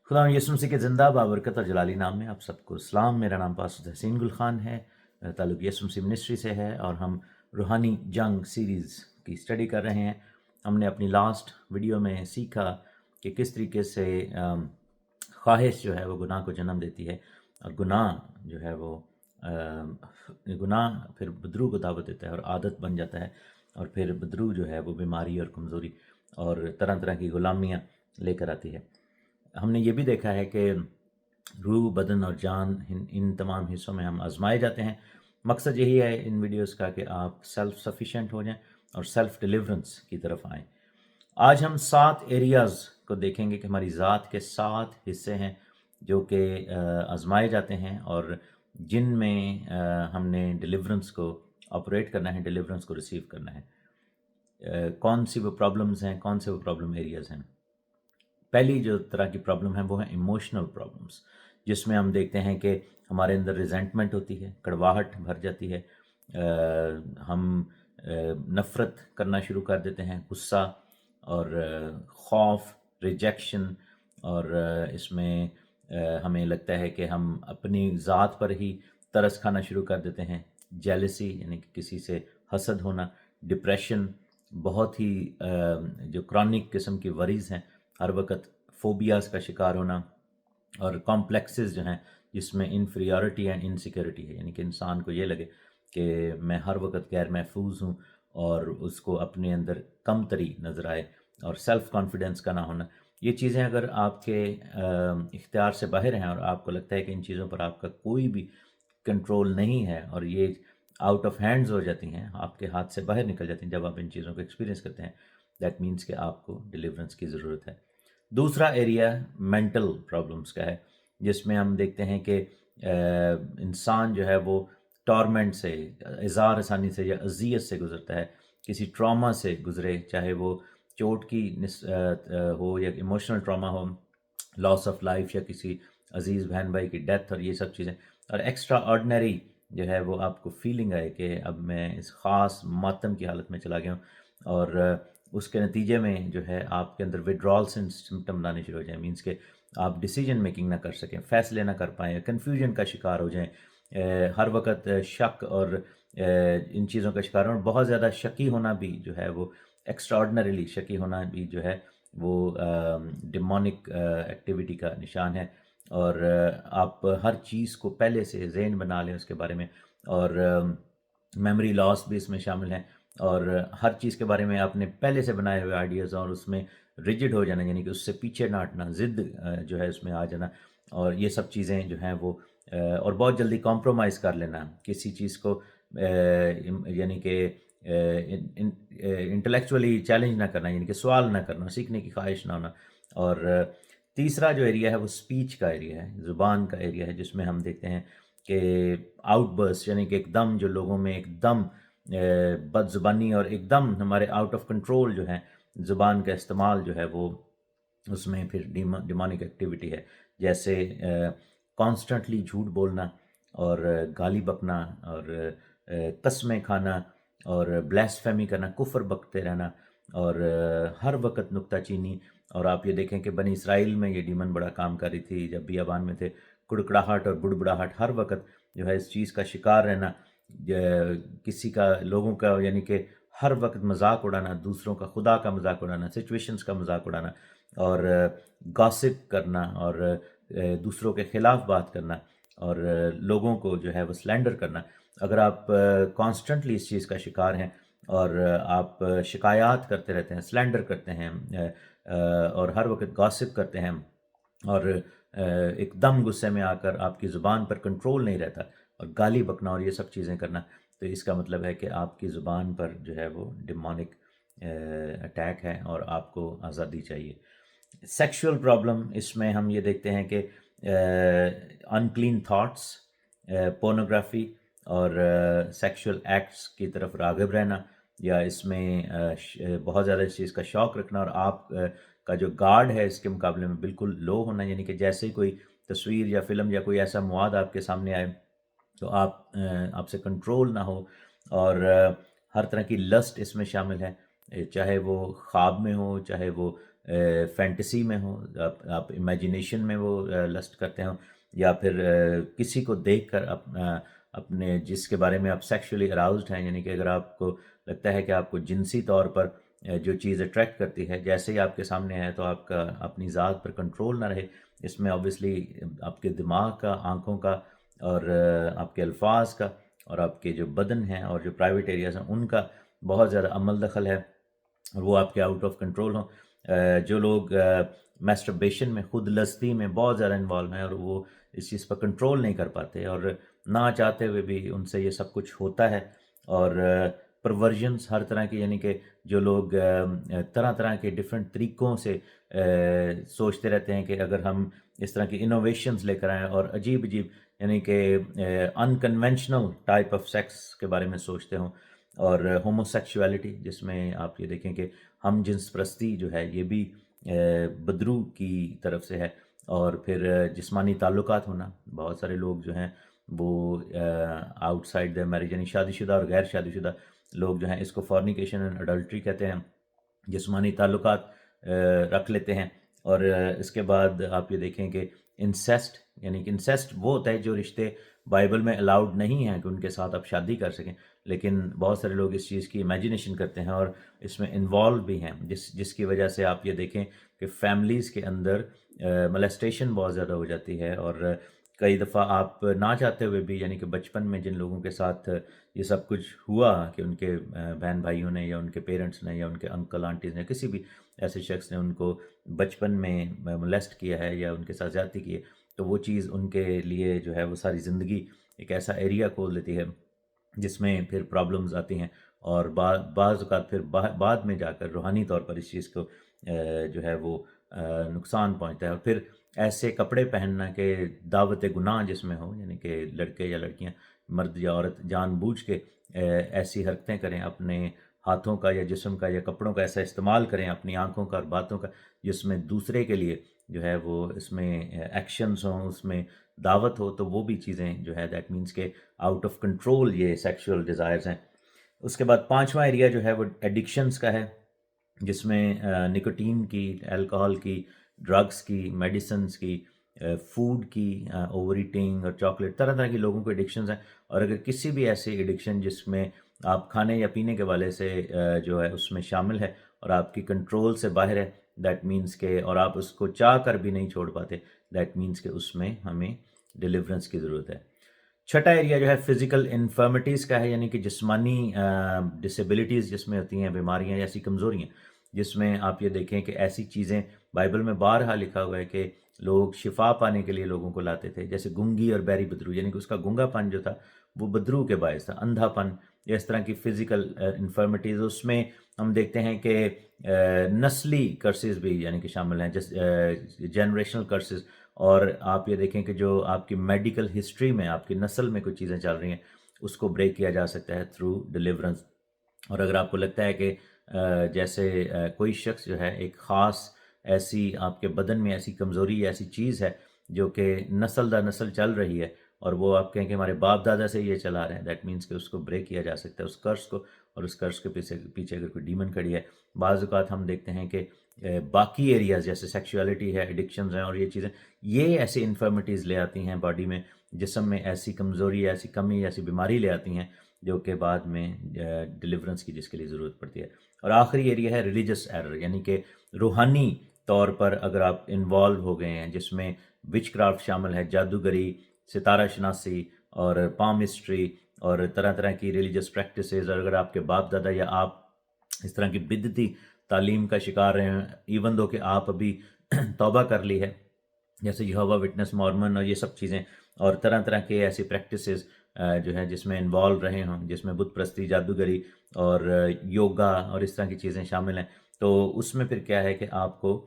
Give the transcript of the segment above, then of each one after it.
خدا یسوع مسیح کے زندہ بابرکت اور جلالی نام میں آپ سب کو اسلام۔ میرا نام پاسٹر حسین گل خان ہے، تعلق یسوع مسیح منسٹری سے ہے، اور ہم روحانی جنگ سیریز کی اسٹڈی کر رہے ہیں۔ ہم نے اپنی لاسٹ ویڈیو میں سیکھا کہ کس طریقے سے خواہش جو ہے وہ گناہ کو جنم دیتی ہے، اور گناہ جو ہے وہ گناہ پھر بدرو کو دعوت دیتا ہے اور عادت بن جاتا ہے، اور پھر بدرو جو ہے وہ بیماری اور کمزوری اور طرح طرح کی غلامیاں لے کر آتی ہے۔ ہم نے یہ بھی دیکھا ہے کہ روح، بدن اور جان، ان تمام حصوں میں ہم آزمائے جاتے ہیں۔ مقصد یہی ہے ان ویڈیوز کا کہ آپ سیلف سفیشینٹ ہو جائیں اور سیلف ڈیلیورنس کی طرف آئیں۔ آج ہم 7 ایریاز کو دیکھیں گے کہ ہماری ذات کے 7 حصے ہیں جو کہ آزمائے جاتے ہیں، اور جن میں ہم نے ڈیلیورنس کو آپریٹ کرنا ہے، ڈیلیورنس کو ریسیو کرنا ہے۔ کون سی وہ پرابلمز ہیں، کون سے وہ پرابلم ایریاز ہیں؟ پہلی جو طرح کی پرابلم ہے وہ ہے ایموشنل پرابلمس، جس میں ہم دیکھتے ہیں کہ ہمارے اندر ریزنٹمنٹ ہوتی ہے، کڑواہٹ بھر جاتی ہے، ہم نفرت کرنا شروع کر دیتے ہیں، غصہ اور خوف، ریجیکشن، اور اس میں ہمیں لگتا ہے کہ ہم اپنی ذات پر ہی ترس کھانا شروع کر دیتے ہیں، جیلسی یعنی کہ کسی سے حسد ہونا، ڈپریشن، بہت ہی جو کرونک قسم کی وریز ہیں، ہر وقت فوبیاز کا شکار ہونا، اور کمپلیکسز جو ہیں جس میں انفیریورٹی اینڈ انسیکیورٹی ہے، یعنی کہ انسان کو یہ لگے کہ میں ہر وقت غیر محفوظ ہوں، اور اس کو اپنے اندر کم تری نظر آئے، اور سیلف کانفیڈنس کا نہ ہونا۔ یہ چیزیں اگر آپ کے اختیار سے باہر ہیں اور آپ کو لگتا ہے کہ ان چیزوں پر آپ کا کوئی بھی کنٹرول نہیں ہے، اور یہ آؤٹ آف ہینڈز ہو جاتی ہیں، آپ کے ہاتھ سے باہر نکل جاتی ہیں جب آپ ان چیزوں کو ایکسپیرینس کرتے ہیں، دیٹ مینس کہ آپ کو ڈیلیورنس کی ضرورت ہے۔ دوسرا ایریا مینٹل پرابلمس کا ہے، جس میں ہم دیکھتے ہیں کہ انسان جو ہے وہ ٹارمنٹ سے، اظہار ثانی سے یا اذیت سے گزرتا ہے، کسی ٹراما سے گزرے، چاہے وہ چوٹ کی ہو یا ایموشنل ٹراما ہو، لاس آف لائف یا کسی عزیز بہن بھائی کی ڈیتھ، اور یہ سب چیزیں، اور ایکسٹرا آرڈنری جو ہے وہ آپ کو فیلنگ آئے کہ اب میں اس خاص ماتم کی حالت میں چلا گیا ہوں، اور اس کے نتیجے میں جو ہے آپ کے اندر وڈرال سمٹم لانے شروع ہو جائیں، مینس کہ آپ ڈیسیجن میکنگ نہ کر سکیں، فیصلے نہ کر پائیں، کنفیوژن کا شکار ہو جائیں، ہر وقت شک اور ان چیزوں کا شکار ہوں۔ بہت زیادہ شکی ہونا بھی جو ہے وہ ایکسٹرا آرڈنریلی شکی ہونا بھی جو ہے وہ ڈیمونک ایکٹیویٹی کا نشان ہے، اور آپ ہر چیز کو پہلے سے ذہن بنا لیں اس کے بارے میں، اور میموری لاس بھی اس میں شامل ہے، اور ہر چیز کے بارے میں آپ نے پہلے سے بنائے ہوئے آئیڈیاز اور اس میں ریجڈ ہو جانا، یعنی کہ اس سے پیچھے نہ ہٹنا، ضد جو ہے اس میں آ جانا، اور یہ سب چیزیں جو ہیں وہ اور بہت جلدی کمپرومائز کر لینا کسی چیز کو، یعنی کہ انٹلیکچولی چیلنج نہ کرنا، یعنی کہ سوال نہ کرنا، سیکھنے کی خواہش نہ ہونا۔ اور تیسرا جو ایریا ہے وہ اسپیچ کا ایریا ہے، زبان کا ایریا ہے، جس میں ہم دیکھتے ہیں کہ آؤٹ برسٹ، یعنی کہ ایک دم جو لوگوں میں ایک دم بد زبانی اور ایک دم ہمارے آؤٹ آف کنٹرول جو ہے زبان کا استعمال جو ہے وہ اس میں پھر ڈیمونک ایکٹیویٹی ہے، جیسے کانسٹنٹلی جھوٹ بولنا، اور گالی بکنا، اور قسمیں کھانا، اور بلیسفیمی کرنا، کفر بکتے رہنا، اور ہر وقت نکتہ چینی۔ اور آپ یہ دیکھیں کہ بنی اسرائیل میں یہ ڈیمن بڑا کام کر رہی تھی جب بیابان میں تھے، کڑکڑاہٹ اور بڑبڑاہٹ، ہر وقت جو ہے اس چیز کا شکار رہنا، کسی کا، لوگوں کا، یعنی کہ ہر وقت مذاق اڑانا، دوسروں کا، خدا کا مذاق اڑانا، سچویشنز کا مذاق اڑانا، اور گاسپ کرنا، اور دوسروں کے خلاف بات کرنا، اور لوگوں کو جو ہے وہ سلینڈر کرنا۔ اگر آپ کانسٹنٹلی اس چیز کا شکار ہیں، اور آپ شکایات کرتے رہتے ہیں، سلینڈر کرتے ہیں، اور ہر وقت گاسپ کرتے ہیں، اور ایک دم غصے میں آ کر آپ کی زبان پر کنٹرول نہیں رہتا، اور گالی بکنا اور یہ سب چیزیں کرنا، تو اس کا مطلب ہے کہ آپ کی زبان پر جو ہے وہ ڈیمونک اٹیک ہے، اور آپ کو آزادی چاہیے۔ سیکشول پرابلم، اس میں ہم یہ دیکھتے ہیں کہ انکلین تھاٹس، پورنوگرافی اور سیکشول ایکٹس کی طرف راغب رہنا، یا اس میں بہت زیادہ اس چیز کا شوق رکھنا، اور آپ کا جو گارڈ ہے اس کے مقابلے میں بالکل لو ہونا، یعنی کہ جیسے کوئی تصویر یا فلم یا کوئی ایسا مواد آپ کے سامنے آئے تو آپ سے کنٹرول نہ ہو، اور ہر طرح کی لسٹ اس میں شامل ہے، چاہے وہ خواب میں ہو، چاہے وہ فینٹیسی میں ہو، آپ امیجنیشن میں وہ لسٹ کرتے ہوں، یا پھر کسی کو دیکھ کر اپنے جس کے بارے میں آپ سیکشولی اراؤزڈ ہیں، یعنی کہ اگر آپ کو لگتا ہے کہ آپ کو جنسی طور پر جو چیز اٹریکٹ کرتی ہے جیسے ہی آپ کے سامنے ہے، تو آپ کا اپنی ذات پر کنٹرول نہ رہے. اس میں آبویسلی آپ کے دماغ کا، آنکھوں کا، اور آپ کے الفاظ کا، اور آپ کے جو بدن ہیں اور جو پرائیویٹ ایریاز ہیں ان کا بہت زیادہ عمل دخل ہے، اور وہ آپ کے آؤٹ آف کنٹرول ہوں. جو لوگ میسٹربیشن میں، خود لذتی میں بہت زیادہ انوالو ہیں، اور وہ اس چیز پر کنٹرول نہیں کر پاتے، اور نہ چاہتے ہوئے بھی ان سے یہ سب کچھ ہوتا ہے. اور پرورژنس ہر طرح کی، یعنی کہ جو لوگ طرح طرح کے ڈفرینٹ طریقوں سے سوچتے رہتے ہیں کہ اگر ہم اس طرح کی انوویشنز لے کر آئیں، اور عجیب عجیب یعنی کہ انکنونشنل ٹائپ آف سیکس کے بارے میں سوچتے ہوں. اور ہومو سیکشولیٹی، جس میں آپ یہ دیکھیں کہ ہم جنس پرستی جو ہے یہ بھی بدرو کی طرف سے ہے. اور پھر جسمانی تعلقات ہونا، بہت سارے لوگ جو ہیں وہ آؤٹ سائڈ دا میرج، یعنی شادی شدہ اور غیر شادی شدہ لوگ جو ہیں اس کو فورنیکیشن اینڈ اڈلٹری کہتے ہیں، جسمانی تعلقات رکھ لیتے ہیں. اور اس کے بعد آپ یہ دیکھیں کہ انسیسٹ، یعنی کہ انسیسٹ وہ ہوتا ہے جو رشتے بائبل میں الاؤڈ نہیں ہیں کہ ان کے ساتھ آپ شادی کر سکیں، لیکن بہت سارے لوگ اس چیز کی امیجنیشن کرتے ہیں اور اس میں انوالو بھی ہیں، جس کی وجہ سے آپ یہ دیکھیں کہ فیملیز کے اندر ملیسٹیشن بہت زیادہ ہو جاتی ہے. اور کئی دفعہ آپ نہ چاہتے ہوئے بھی، یعنی کہ بچپن میں جن لوگوں کے ساتھ یہ سب کچھ ہوا کہ ان کے بہن بھائیوں نے، یا ان کے پیرنٹس نے، یا ان کے انکل آنٹیز نے، کسی بھی ایسے شخص نے ان کو بچپن میں مولیسٹ کیا ہے یا ان کے ساتھ زیادتی کی ہے، تو وہ چیز ان کے لیے جو ہے وہ ساری زندگی ایک ایسا ایریا کھول دیتی ہے جس میں پھر پرابلمز آتی ہیں. اور بعض اوقات پھر بعد میں جا کر روحانی طور پر اس چیز کو جو ہے وہ نقصان پہنچتا ہے. اور پھر ایسے کپڑے پہننا کہ دعوت گناہ جس میں ہو، یعنی کہ لڑکے یا لڑکیاں، مرد یا عورت جان بوجھ کے ایسی حرکتیں کریں، اپنے ہاتھوں کا یا جسم کا یا کپڑوں کا ایسا استعمال کریں، اپنی آنکھوں کا اور باتوں کا، جس میں دوسرے کے لیے جو ہے وہ اس میں ایکشنز ہوں، اس میں دعوت ہو، تو وہ بھی چیزیں جو ہے دیٹ مینس کہ آؤٹ آف کنٹرول یہ سیکشول ڈیزائرز ہیں. اس کے بعد پانچواں ایریا جو ہے وہ ایڈکشنز کا ہے، جس میں نکوٹین کی، الکوہول کی، ڈرگس کی، میڈیسنز کی، فوڈ کی، اوور ایٹنگ اور چاکلیٹ، طرح طرح کی لوگوں کو ایڈکشنز ہیں. اور اگر کسی بھی ایسی ایڈکشن جس میں آپ کھانے یا پینے کے والے سے جو ہے اس میں شامل ہے اور آپ کی کنٹرول سے باہر ہے، دیٹ مینس کہ اور آپ اس کو چاہ کر بھی نہیں چھوڑ پاتے، دیٹ مینس کہ اس میں ہمیں ڈیلیورنس کی ضرورت ہے. چھٹا ایریا جو ہے فزیکل انفرمٹیز کا ہے، یعنی کہ جسمانی ڈسیبلٹیز جس میں ہوتی ہیں، بیماریاں یا ایسی کمزوریاں جس میں آپ یہ دیکھیں کہ ایسی چیزیں بائبل میں بارہا لکھا ہوا ہے کہ لوگ شفا پانے کے لیے لوگوں کو لاتے تھے، جیسے گنگی اور بیری بدرو، یعنی کہ اس کا گنگا پن جو تھا وہ بدرو کے باعث تھا، اندھا پن یا اس طرح کی فزیکل انفرمٹیز. اس میں ہم دیکھتے ہیں کہ نسلی کرسز بھی یعنی کہ شامل ہیں، جنریشنل کرسز. اور آپ یہ دیکھیں کہ جو آپ کی میڈیکل ہسٹری میں، آپ کی نسل میں کچھ چیزیں چل رہی ہیں، اس کو بریک کیا جا سکتا ہے تھرو ڈیلیورنس. اور اگر آپ کو لگتا ہے کہ جیسے کوئی شخص جو ہے ایک خاص ایسی آپ کے بدن میں ایسی کمزوری یا ایسی چیز ہے جو کہ نسل در نسل چل رہی ہے، اور وہ آپ کہیں کہ ہمارے باپ دادا سے یہ چلا رہے ہیں، دیٹ مینس کہ اس کو بریک کیا جا سکتا ہے، اس کرس کو. اور اس کرس کے پیچھے اگر کوئی ڈیمن کھڑی ہے. بعض اوقات ہم دیکھتے ہیں کہ باقی ایریاز جیسے سیکشولیٹی ہے، ایڈکشنز ہیں اور یہ چیزیں، یہ ایسی انفرمٹیز لے آتی ہیں باڈی میں، جسم میں ایسی کمزوری، ایسی کمی، ایسی بیماری لے آتی ہیں جو کہ بعد میں ڈیلیورنس کی جس کے لیے ضرورت پڑتی ہے. اور آخری ایریا ہے ریلیجس ایرر، یعنی کہ روحانی طور پر اگر آپ انوالو ہو گئے ہیں، جس میں وچ کرافٹ شامل ہے، جادوگری، ستارہ شناسی اور پامسٹری اور طرح طرح کی ریلیجس پریکٹسز. اور اگر آپ کے باپ دادا یا آپ اس طرح کی بدعتی تعلیم کا شکار رہے ہیں، ایون دو کہ آپ ابھی توبہ کر لی ہے، جیسے یہوہ وٹنس، مورمن اور یہ سب چیزیں، اور طرح طرح کے ایسی پریکٹسز جو ہے جس میں انوالو رہے ہوں، جس میں بت پرستی، جادوگری اور یوگا اور اس طرح کی چیزیں شامل ہیں، تو اس میں پھر کیا ہے کہ آپ کو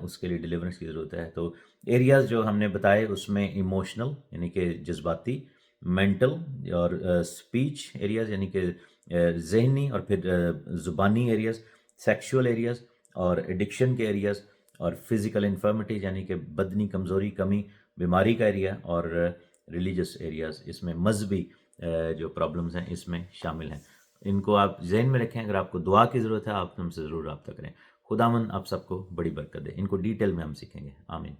اس کے لیے ڈیلیورنس کی ضرورت ہے. تو ایریاز جو ہم نے بتائے اس میں ایموشنل یعنی کہ جذباتی، مینٹل اور اسپیچ ایریاز یعنی کہ ذہنی، اور پھر زبانی ایریاز، سیکشول ایریاز اور ایڈکشن کے ایریاز، اور فزیکل انفرمٹیز یعنی کہ بدنی کمزوری، کمی، بیماری کا ایریا، اور ریلیجس ایریاز، اس میں مذہبی جو پرابلمز ہیں اس میں شامل ہیں. ان کو آپ ذہن میں رکھیں. اگر آپ کو دعا کی ضرورت ہے آپ ہم سے ضرور رابطہ کریں. خداوند آپ سب کو بڑی برکت دے. ان کو ڈیٹیل میں ہم سیکھیں گے. آمین.